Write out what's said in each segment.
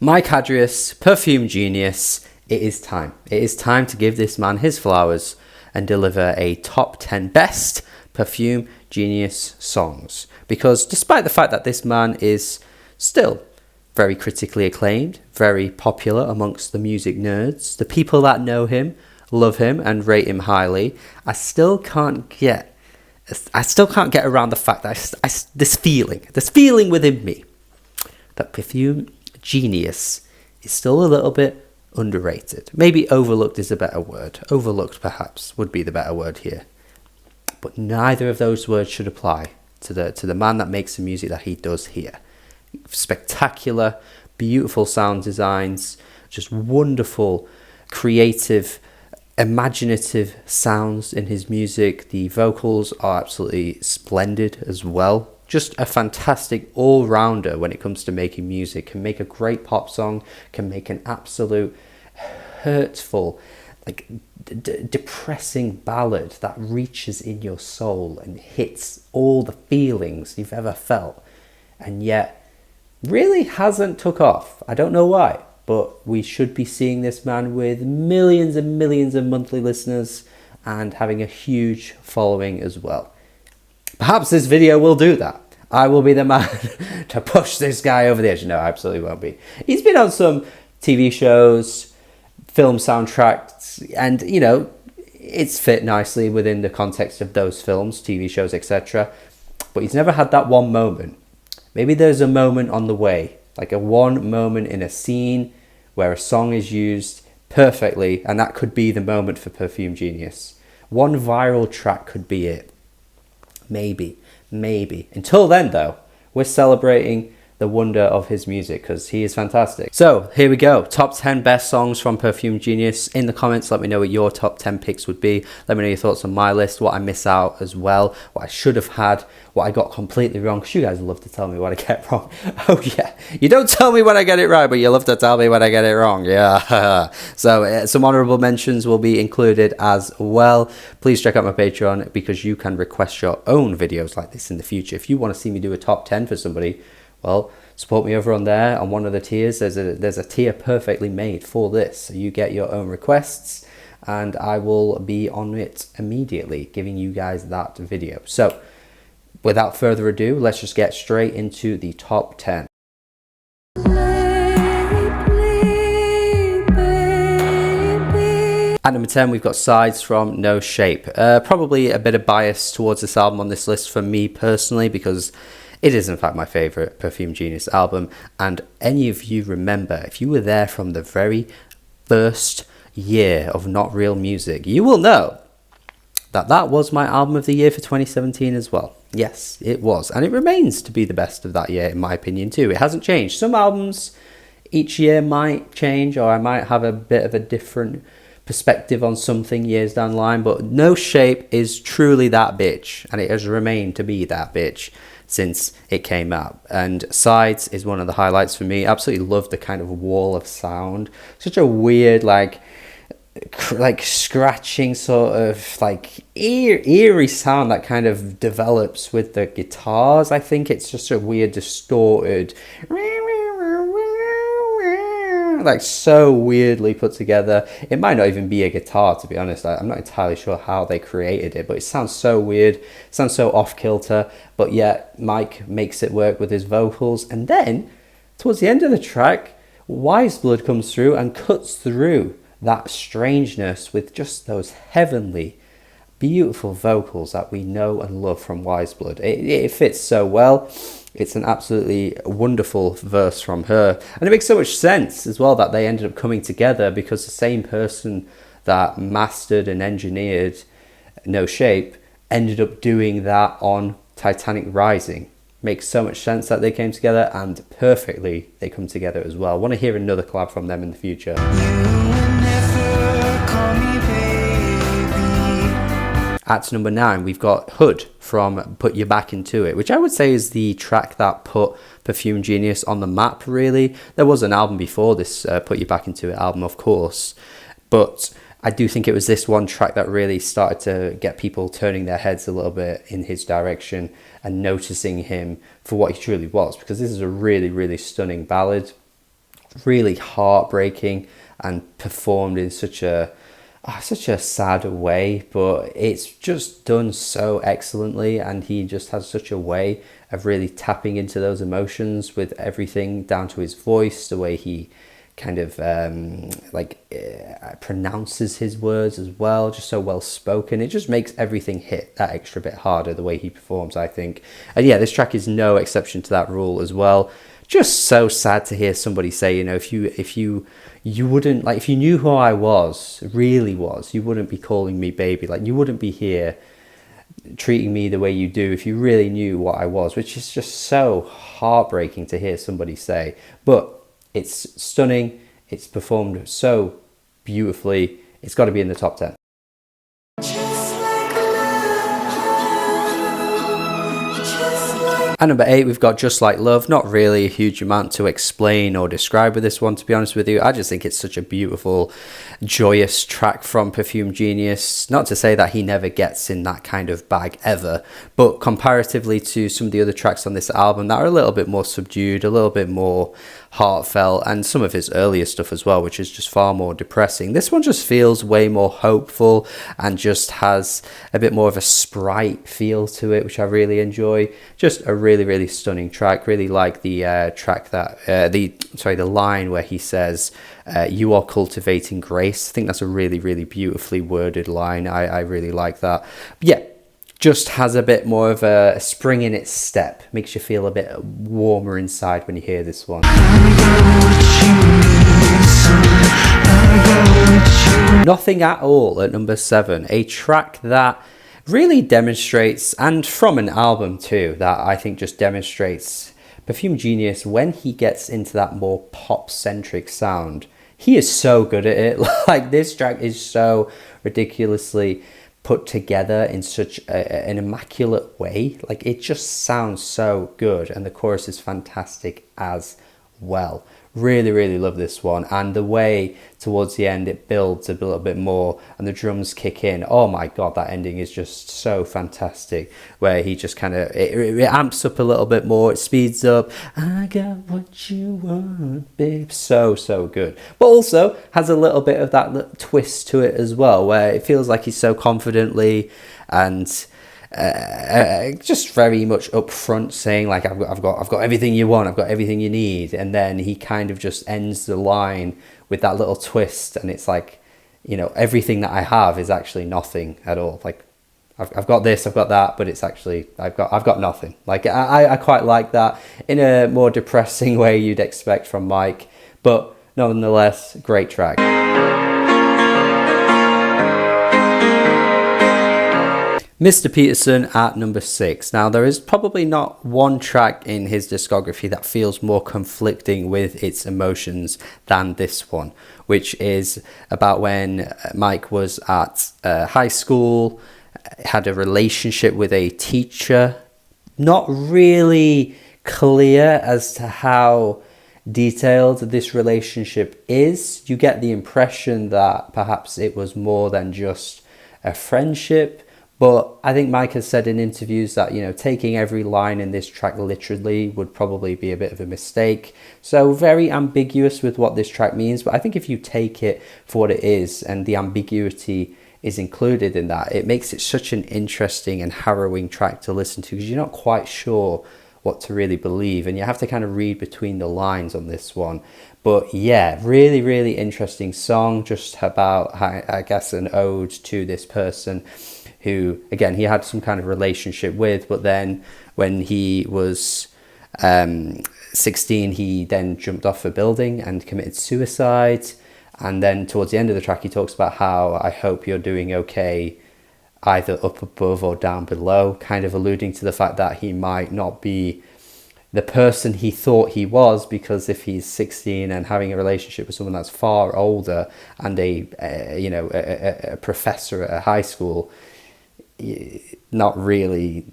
Mike Hadrius, Perfume Genius, it is time. It is time to give this man his flowers and deliver a top 10 best Perfume Genius songs. Because despite the fact that this man is still very critically acclaimed, very popular amongst the music nerds, the people that know him, love him and rate him highly, I still can't get around the fact that this feeling within me that Perfume Genius is still a little bit underrated. Maybe overlooked is a better word. Overlooked perhaps would be the better word here. But neither of those words should apply to the man that makes the music that he does here. Spectacular, beautiful sound designs, just wonderful, creative, imaginative sounds in his music. The vocals are absolutely splendid as well. Just a fantastic all-rounder when it comes to making music. Can make a great pop song, can make an absolute hurtful, like depressing ballad that reaches in your soul and hits all the feelings you've ever felt, and yet really hasn't took off. I don't know why, but we should be seeing this man with millions and millions of monthly listeners and having a huge following as well. Perhaps this video will do that. I will be the man to push this guy over the edge. No, I absolutely won't be. He's been on some TV shows, film soundtracks, and you know, it's fit nicely within the context of those films, TV shows, etc. But he's never had that one moment. Maybe there's a moment on the way, like a one moment in a scene where a song is used perfectly, and that could be the moment for Perfume Genius. One viral track could be it. Maybe. Until then, though, we're celebrating the wonder of his music because he is fantastic. So here we go. Top 10 best songs from Perfume Genius. In the comments, let me know what your top 10 picks would be. Let me know your thoughts on my list, what I miss out as well, what I should have had, what I got completely wrong, because you guys love to tell me what I get wrong. Oh yeah, you don't tell me when I get it right, but you love to tell me when I get it wrong. Yeah. So some honourable mentions will be included as well. Please check out my Patreon because you can request your own videos like this in the future. If you want to see me do a top 10 for somebody, well, support me over on there on one of the tiers. There's a tier perfectly made for this. So you get your own requests and I will be on it immediately, giving you guys that video. So without further ado, let's just get straight into the top 10. At number 10, we've got Sides from No Shape. Probably a bit of bias towards this album on this list for me personally, because it is in fact my favourite Perfume Genius album, and any of you remember, if you were there from the very first year of Not Real Music, you will know that that was my album of the year for 2017 as well. Yes, it was, and it remains to be the best of that year in my opinion too. It hasn't changed. Some albums each year might change, or I might have a bit of a different perspective on something years down the line, but No Shape is truly that bitch, and it has remained to be that bitch since it came out. And Sides is one of the highlights for me. Absolutely love the kind of wall of sound. Such a weird, like scratching sort of like eerie sound that kind of develops with the guitars. I think it's just a weird distorted, like so weirdly put together. It might not even be a guitar, to be honest. I'm not entirely sure how they created it, but it sounds so weird, sounds so off kilter, but yet Mike makes it work with his vocals. And then towards the end of the track, Wise Blood comes through and cuts through that strangeness with just those heavenly, beautiful vocals that we know and love from Wise Blood. It fits so well. It's an absolutely wonderful verse from her. And it makes so much sense as well that they ended up coming together, because the same person that mastered and engineered No Shape ended up doing that on Titanic Rising. Makes so much sense that they came together, and perfectly they come together as well. I want to hear another collab from them in the future. At number 9, we've got Hood from Put You Back Into It, which I would say is the track that put Perfume Genius on the map, really. There was an album before this Put You Back Into It album, of course, but I do think it was this one track that really started to get people turning their heads a little bit in his direction and noticing him for what he truly was, because this is a really, really stunning ballad. really heartbreaking and performed in such a sad way, but it's just done so excellently, and he just has such a way of really tapping into those emotions with everything down to his voice, the way he kind of pronounces his words as well, just so well spoken. It just makes everything hit that extra bit harder the way he performs, I think. And yeah, this track is no exception to that rule as well. Just so sad to hear somebody say, you know, if you wouldn't, like, if you knew who I was, really was, you wouldn't be calling me baby. Like, you wouldn't be here treating me the way you do if you really knew what I was, which is just so heartbreaking to hear somebody say. But it's stunning. It's performed so beautifully. It's got to be in the top 10. At number 8, we've got Just Like Love. Not really a huge amount to explain or describe with this one, to be honest with you. I just think it's such a beautiful, joyous track from Perfume Genius. Not to say that he never gets in that kind of bag ever, but comparatively to some of the other tracks on this album that are a little bit more subdued, a little bit more heartfelt, and some of his earlier stuff as well, which is just far more depressing. This one just feels way more hopeful and just has a bit more of a Sprite feel to it, which I really enjoy. Just a really stunning track. Really like the track that the line where he says you are cultivating grace. I think that's a really beautifully worded line. I really like that. But yeah, just has a bit more of a spring in its step. Makes you feel a bit warmer inside when you hear this one. Nothing at All at number 7. A track that really demonstrates, and from an album too, that I think just demonstrates Perfume Genius when he gets into that more pop-centric sound. He is so good at it. Like, this track is so ridiculously put together in such an immaculate way. Like, it just sounds so good, and the chorus is fantastic as well. Really love this one, and the way towards the end it builds a little bit more and the drums kick in. Oh my god, that ending is just so fantastic, where he just kind of it amps up a little bit more, it speeds up. I got what you want, babe. So good, but also has a little bit of that little twist to it as well, where it feels like he's so confidently and just very much upfront saying, like, I've got everything you want, I've got everything you need, and then he kind of just ends the line with that little twist, and it's like, you know, everything that I have is actually nothing at all. Like, I've got this, I've got that, but it's actually I've got nothing. Like, I quite like that in a more depressing way you'd expect from Mike, but nonetheless, great track. Mr Peterson at number 6. Now, there is probably not one track in his discography that feels more conflicting with its emotions than this one, which is about when Mike was at high school, had a relationship with a teacher. Not really clear as to how detailed this relationship is. You get the impression that perhaps it was more than just a friendship. But I think Mike has said in interviews that, you know, taking every line in this track literally would probably be a bit of a mistake. So very ambiguous with what this track means. But I think if you take it for what it is, and the ambiguity is included in that, it makes it such an interesting and harrowing track to listen to, because you're not quite sure what to really believe, and you have to kind of read between the lines on this one. But yeah, really interesting song, just about, I guess, an ode to this person who, again, he had some kind of relationship with, but then when he was 16, he then jumped off a building and committed suicide. And then towards the end of the track, he talks about how, I hope you're doing okay, either up above or down below, kind of alluding to the fact that he might not be the person he thought he was, because if he's 16 and having a relationship with someone that's far older and a professor at a high school, not really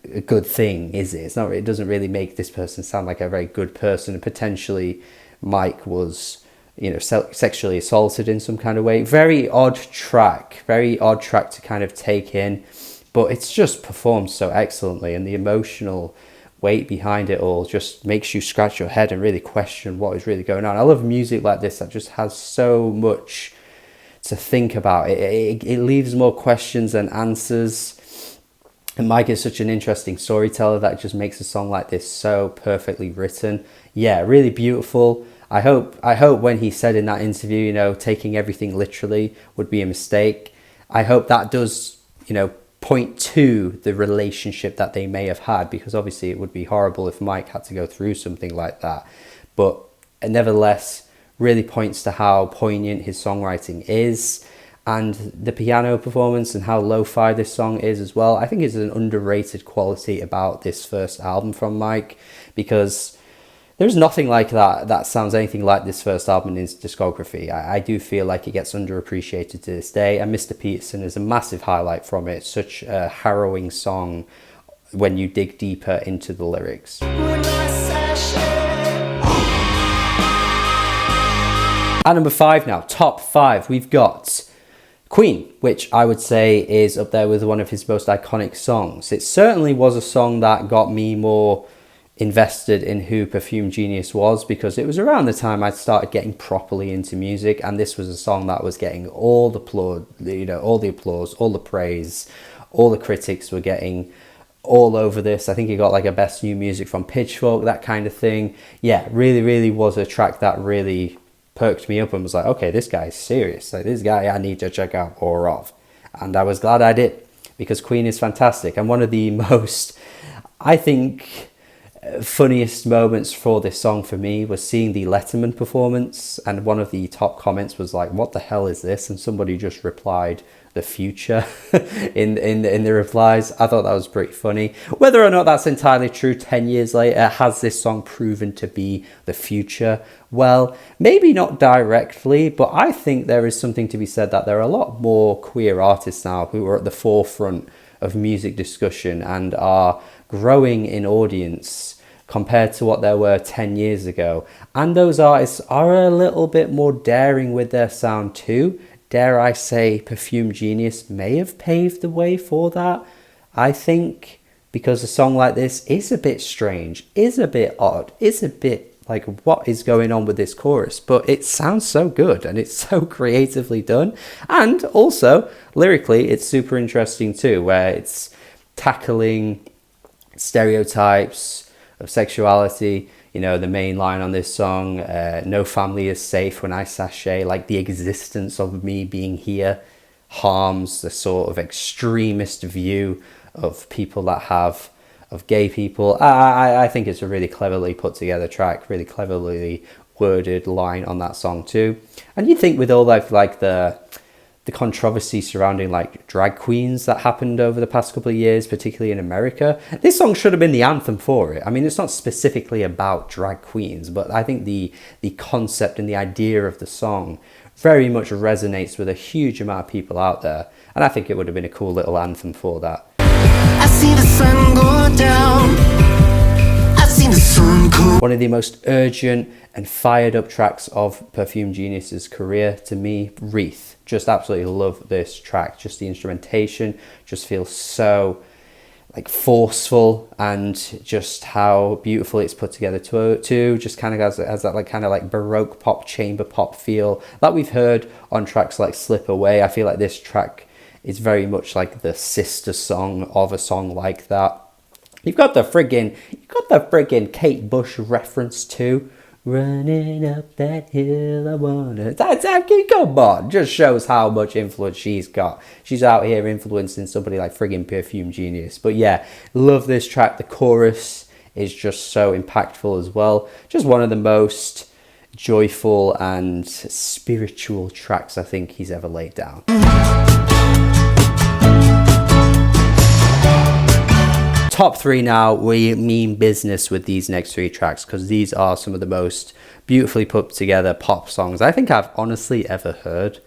a good thing, is it? It's not. It doesn't really make this person sound like a very good person. And potentially, Mike was, you know, sexually assaulted in some kind of way. Very odd track to kind of take in, but it's just performed so excellently, and the emotional weight behind it all just makes you scratch your head and really question what is really going on. I love music like this that just has so much to think about. It leaves more questions than answers. And Mike is such an interesting storyteller that just makes a song like this so perfectly written. Yeah, really beautiful. I hope when he said in that interview, you know, taking everything literally would be a mistake. I hope that does, you know, point to the relationship that they may have had, because obviously it would be horrible if Mike had to go through something like that. But nevertheless, really points to how poignant his songwriting is, and the piano performance and how lo-fi this song is as well. I think it's an underrated quality about this first album from Mike, because there's nothing like that sounds anything like this first album in his discography. I do feel like it gets underappreciated to this day, and Mr Peterson is a massive highlight from it. Such a harrowing song when you dig deeper into the lyrics. At number 5 now, top 5, we've got Queen, which I would say is up there with one of his most iconic songs. It certainly was a song that got me more invested in who Perfume Genius was, because it was around the time I started getting properly into music, and this was a song that was getting all the applause, all the praise, all the critics were getting all over this. I think he got like a best new music from Pitchfork, that kind of thing. Yeah, really was a track that really perked me up and was like, okay, this guy's serious. Like, this guy I need to check out more of. And I was glad I did, because Queen is fantastic. And one of the most, I think, funniest moments for this song for me was seeing the Letterman performance, and one of the top comments was like, what the hell is this? And somebody just replied, the future in the replies. I thought that was pretty funny. Whether or not that's entirely true 10 years later, has this song proven to be the future? Well, maybe not directly, but I think there is something to be said that there are a lot more queer artists now who are at the forefront of music discussion and are growing in audience compared to what there were 10 years ago. And those artists are a little bit more daring with their sound too. Dare I say Perfume Genius may have paved the way for that, I think, because a song like this is a bit strange, is a bit odd, is a bit like, what is going on with this chorus? But it sounds so good and it's so creatively done. And also, lyrically, it's super interesting too, where it's tackling stereotypes of sexuality. You know, the main line on this song, no family is safe when I sashay, like the existence of me being here harms the sort of extremist view of people that have, of gay people. I think it's a really cleverly put together track, really cleverly worded line on that song too. And you think with all like the controversy surrounding like drag queens that happened over the past couple of years, particularly in America, this song should have been the anthem for it. I mean, it's not specifically about drag queens, but I think the concept and the idea of the song very much resonates with a huge amount of people out there. And I think it would have been a cool little anthem for that. I see the sun go down. I've seen the sun go. One of the most urgent and fired up tracks of Perfume Genius's career to me, Wreath. Just absolutely love this track. Just the instrumentation just feels so like forceful, and just how beautiful it's put together too. Just kind of has that like kind of like baroque pop, chamber pop feel that we've heard on tracks like Slip Away. I feel like this track is very much like the sister song of a song like that. You've got the friggin' Kate Bush reference too. Running up that hill I wanna... Come on, just shows how much influence she's got. She's out here influencing somebody like friggin' Perfume Genius. But yeah, love this track. The chorus is just so impactful as well. Just one of the most joyful and spiritual tracks I think he's ever laid down. Top 3 now, we mean business with these next 3 tracks, because these are some of the most beautifully put together pop songs I think I've honestly ever heard,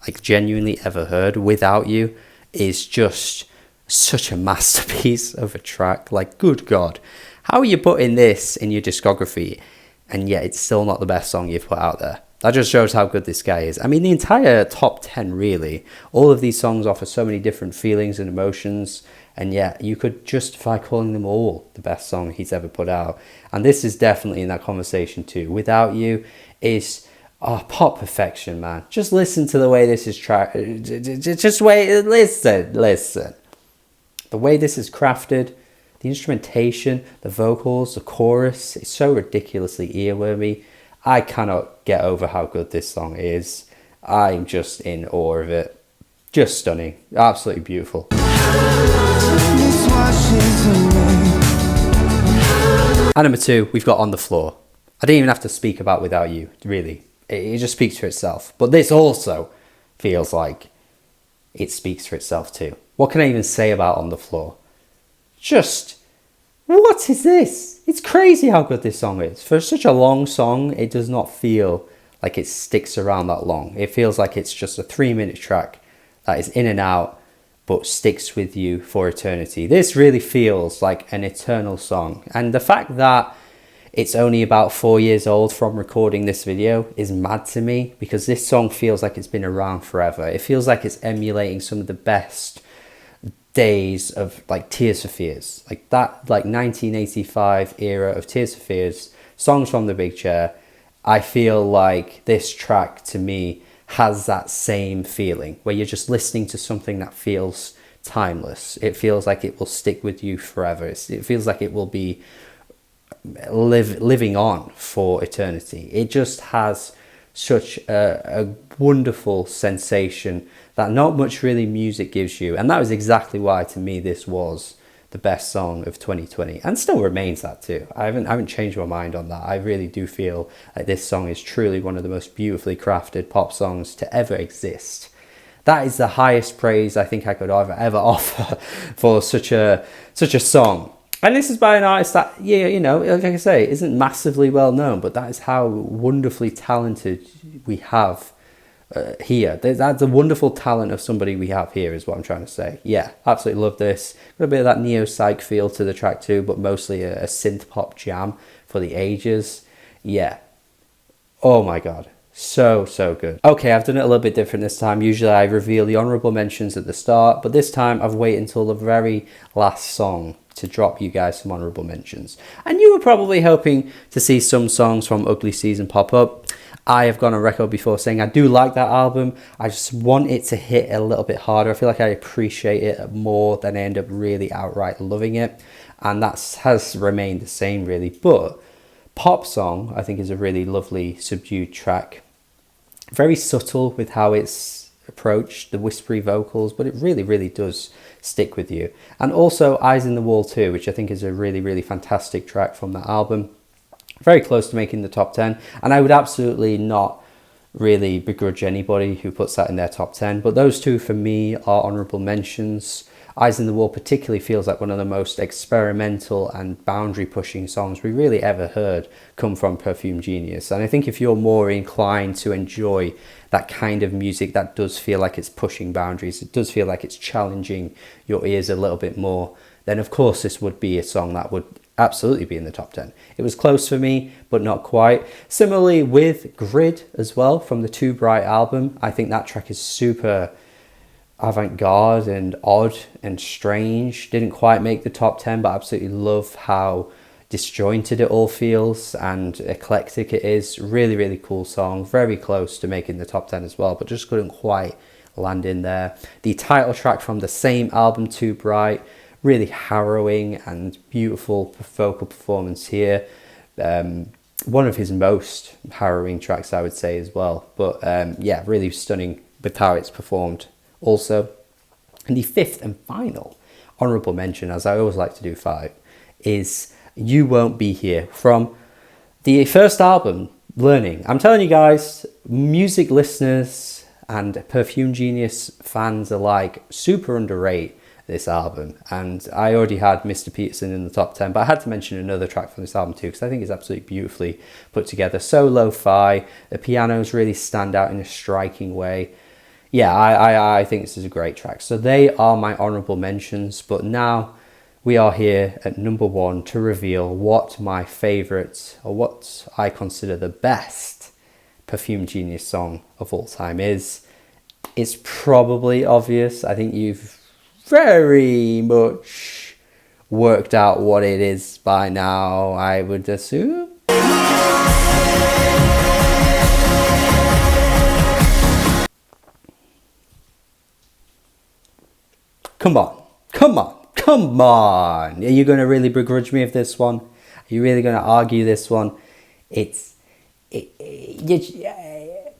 like genuinely ever heard. Without You is just such a masterpiece of a track. Like, good God, how are you putting this in your discography and yet it's still not the best song you've put out there? That just shows how good this guy is. I mean, the entire top 10, really. All of these songs offer so many different feelings and emotions. And yet, you could justify calling them all the best song he's ever put out. And this is definitely in that conversation too. Without You is pop perfection, man. Just listen to the way this is tracked. Just wait, listen. The way this is crafted, the instrumentation, the vocals, the chorus, it's so ridiculously earwormy. I cannot get over how good this song is. I'm just in awe of it. Just stunning. Absolutely beautiful. And number 2, we've got On the Floor. I didn't even have to speak about Without You, really. It just speaks for itself. But this also feels like it speaks for itself too. What can I even say about On the Floor? Just, what is this? It's crazy how good this song is. For such a long song, it does not feel like it sticks around that long. It feels like it's just a 3-minute track that is in and out, but sticks with you for eternity. This really feels like an eternal song. And the fact that it's only about 4 years old from recording this video is mad to me, because this song feels like it's been around forever. It feels like it's emulating some of the best days of like Tears for Fears, like that, like 1985 era of Tears for Fears, songs from the big chair. I feel like this track to me has that same feeling where you're just listening to something that feels timeless. It feels like it will stick with you forever. It feels like it will be living on for eternity. It just has such a wonderful sensation that not much really music gives you, and that was exactly why to me this was the best song of 2020, and still remains that too. I haven't changed my mind on that. I really do feel like this song is truly one of the most beautifully crafted pop songs to ever exist. That is the highest praise I think I could ever offer for such a song. And this is by an artist that, yeah, you know, like I say, isn't massively well known, but that is how wonderfully talented we have here. That's a wonderful talent of somebody we have here, is what I'm trying to say. Yeah, absolutely love this. Got a bit of that neo-psych feel to the track too, but mostly a synth pop jam for the ages. Yeah. Oh my God. So good. Okay, I've done it a little bit different this time. Usually I reveal the honourable mentions at the start, but this time I've waited until the very last song to drop you guys some honourable mentions. And you were probably hoping to see some songs from Ugly Season pop up. I have gone on record before saying I do like that album. I just want it to hit a little bit harder. I feel like I appreciate it more than I end up really outright loving it. And that has remained the same really. But Pop Song, I think, is a really lovely subdued track. Very subtle with how it's approached, the whispery vocals, but it really does stick with you. And also Eyes in the Wall too, which I think is a really fantastic track from that album. Very close to making the top 10, and I would absolutely not really begrudge anybody who puts that in their top 10, but those two for me are honourable mentions. Eyes in the Wall particularly feels like one of the most experimental and boundary pushing songs we really ever heard come from Perfume Genius, and I think if you're more inclined to enjoy that kind of music that does feel like it's pushing boundaries, it does feel like it's challenging your ears a little bit more, then of course this would be a song that would absolutely be in the top 10. It was close for me, but not quite. Similarly with Grid as well, from the Too Bright album. I think that track is super avant-garde and odd and strange. Didn't quite make the top 10, but absolutely love how disjointed it all feels and eclectic it is. Really cool song. Very close to making the top 10 as well, but just couldn't quite land in there. The title track from the same album, Too Bright, really harrowing and beautiful vocal performance here. One of his most harrowing tracks, I would say, as well. But yeah, really stunning with how it's performed also. And the fifth and final honourable mention, as I always like to do 5, is You Won't Be Here, from the first album, Learning. I'm telling you guys, music listeners and Perfume Genius fans alike super underrate this album, and I already had Mr Peterson in the top 10, but I had to mention another track from this album too, because I think it's absolutely beautifully put together. So lo-fi, the pianos really stand out in a striking way. Yeah, I think this is a great track. So they are my honourable mentions, but now we are here at number 1 to reveal what my favourite, or what I consider the best Perfume Genius song of all time is. It's probably obvious. I think you've very much worked out what it is by now, I would assume. Come on, come on, come on. Are you going to really begrudge me of this one? Are you really going to argue this one?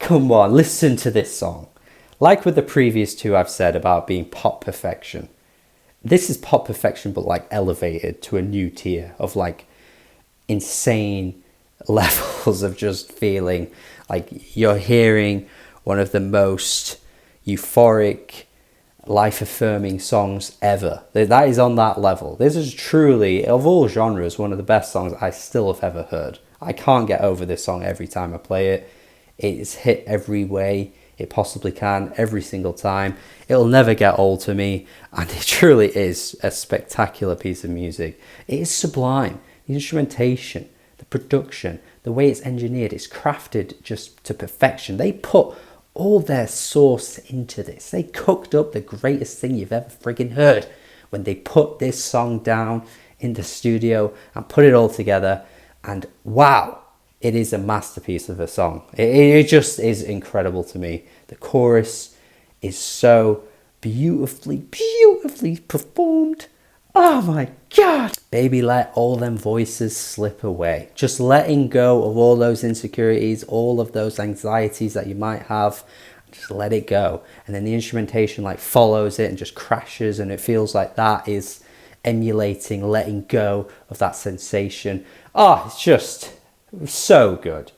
Come on, listen to this song. Like with the previous two I've said about being pop perfection, this is pop perfection but like elevated to a new tier of like insane levels of just feeling like you're hearing one of the most euphoric, life-affirming songs ever. That is on that level. This is truly, of all genres, one of the best songs I still have ever heard. I can't get over this song every time I play it. It's hit every way it possibly can, every single time. It'll never get old to me, and it truly is a spectacular piece of music. It is sublime. The instrumentation, the production, the way it's engineered, it's crafted just to perfection. They put all their sauce into this. They cooked up the greatest thing you've ever friggin' heard when they put this song down in the studio and put it all together. And wow, it is a masterpiece of a song. It just is incredible to me. The chorus is so beautifully performed. Oh my God. Baby, let all them voices slip away. Just letting go of all those insecurities, all of those anxieties that you might have. Just let it go. And then the instrumentation like follows it and just crashes, and it feels like that is emulating letting go of that sensation. Oh, it's just so good.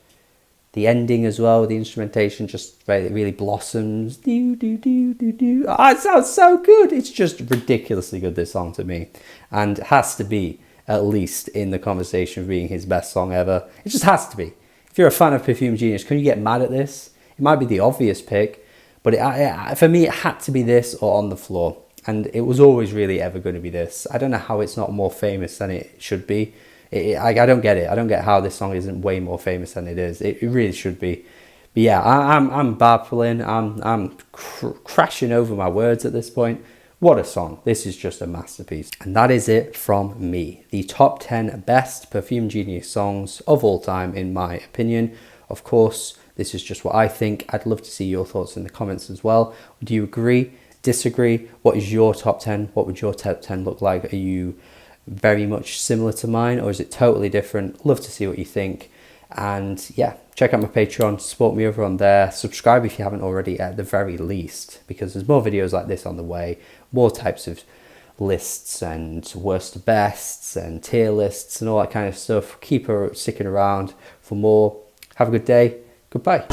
The ending as well, the instrumentation just really blossoms. Do, do, do, do, do. Oh, it sounds so good. It's just ridiculously good, this song, to me. And has to be, at least, in the conversation of being his best song ever. It just has to be. If you're a fan of Perfume Genius, can you get mad at this? It might be the obvious pick, but for me, it had to be this or On the Floor. And it was always really ever going to be this. I don't know how it's not more famous than it should be. I don't get it. I don't get how this song isn't way more famous than it is. It really should be. But yeah, I'm babbling. I'm crashing over my words at this point. What a song. This is just a masterpiece. And that is it from me. The top 10 best Perfume Genius songs of all time, in my opinion. Of course, this is just what I think. I'd love to see your thoughts in the comments as well. Do you agree? Disagree? What is your top 10? What would your top 10 look like? Are you very much similar to mine, or is it totally different? Love to see what you think. And yeah, check out my Patreon, support me over on there, subscribe if you haven't already at the very least, because there's more videos like this on the way, more types of lists and worst to bests and tier lists and all that kind of stuff. Keep sticking around for more. Have a good day. Goodbye.